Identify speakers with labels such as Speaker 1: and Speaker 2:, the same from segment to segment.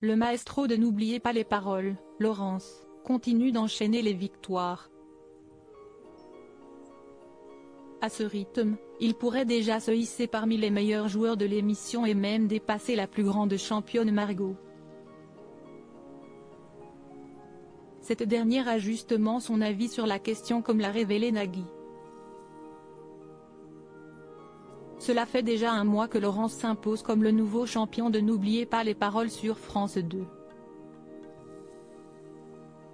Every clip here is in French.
Speaker 1: Le maestro de N'oubliez pas les paroles, Laurence, continue d'enchaîner les victoires. À ce rythme, il pourrait déjà se hisser parmi les meilleurs joueurs de l'émission et même dépasser la plus grande championne Margot. Cette dernière a justement son avis sur la question comme l'a révélé Nagui. Cela fait déjà un mois que Laurence s'impose comme le nouveau champion de N'oubliez pas les paroles sur France 2.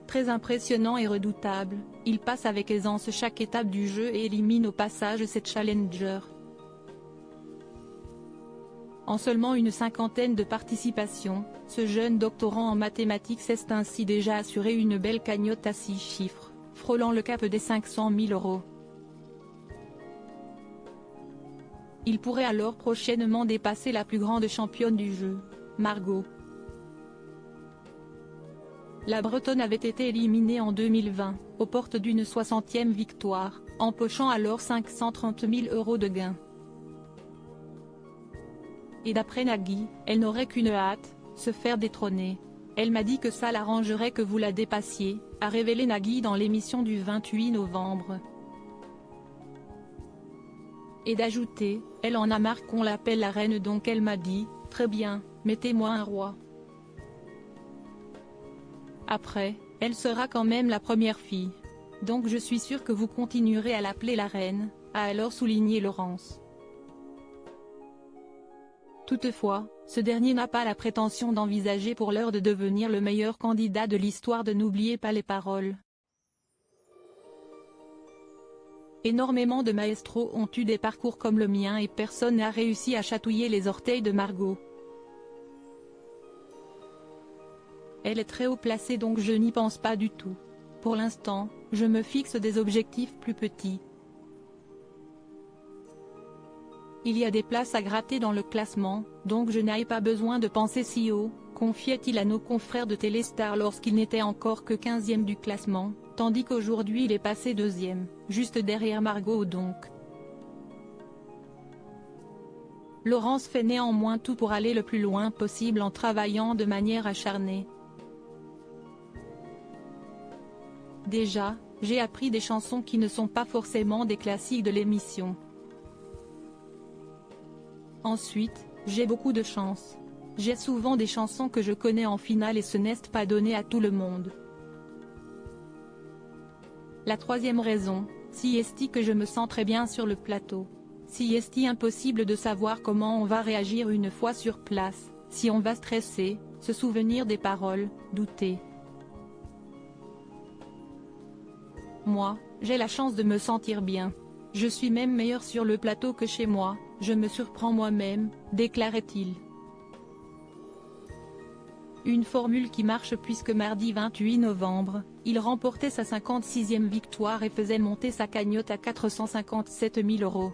Speaker 1: Très impressionnant et redoutable, il passe avec aisance chaque étape du jeu et élimine au passage ses challengers. En seulement une cinquantaine de participations, ce jeune doctorant en mathématiques s'est ainsi déjà assuré une belle cagnotte à 6 chiffres, frôlant le cap des 500 000 €. Il pourrait alors prochainement dépasser la plus grande championne du jeu, Margot. La Bretonne avait été éliminée en 2020, aux portes d'une 60e victoire, empochant alors 530 000 € de gains. Et d'après Nagui, elle n'aurait qu'une hâte, se faire détrôner. Elle m'a dit que ça l'arrangerait que vous la dépassiez, a révélé Nagui dans l'émission du 28 novembre. Et d'ajouter, elle en a marre qu'on l'appelle la reine donc elle m'a dit, très bien, mettez-moi un roi. Après, elle sera quand même la première fille. Donc je suis sûr que vous continuerez à l'appeler la reine, a alors souligné Laurence. Toutefois, ce dernier n'a pas la prétention d'envisager pour l'heure de devenir le meilleur candidat de l'histoire de N'oubliez pas les paroles. Énormément de maestros ont eu des parcours comme le mien et personne n'a réussi à chatouiller les orteils de Margot. Elle est très haut placée donc je n'y pense pas du tout. Pour l'instant, je me fixe des objectifs plus petits. Il y a des places à gratter dans le classement, donc je n'ai pas besoin de penser si haut, confiait-il à nos confrères de Téléstar lorsqu'il n'était encore que 15e du classement, tandis qu'aujourd'hui il est passé 2e, juste derrière Margot donc. Laurence fait néanmoins tout pour aller le plus loin possible en travaillant de manière acharnée. Déjà, j'ai appris des chansons qui ne sont pas forcément des classiques de l'émission. Ensuite, j'ai beaucoup de chance. J'ai souvent des chansons que je connais en finale et ce n'est pas donné à tout le monde. La troisième raison, si est que je me sens très bien sur le plateau. Si est impossible de savoir comment on va réagir une fois sur place, si on va stresser, se souvenir des paroles, douter. Moi, j'ai la chance de me sentir bien. Je suis même meilleur sur le plateau que chez moi, je me surprends moi-même, déclarait-il. Une formule qui marche puisque mardi 28 novembre, il remportait sa 56e victoire et faisait monter sa cagnotte à 457 000 €.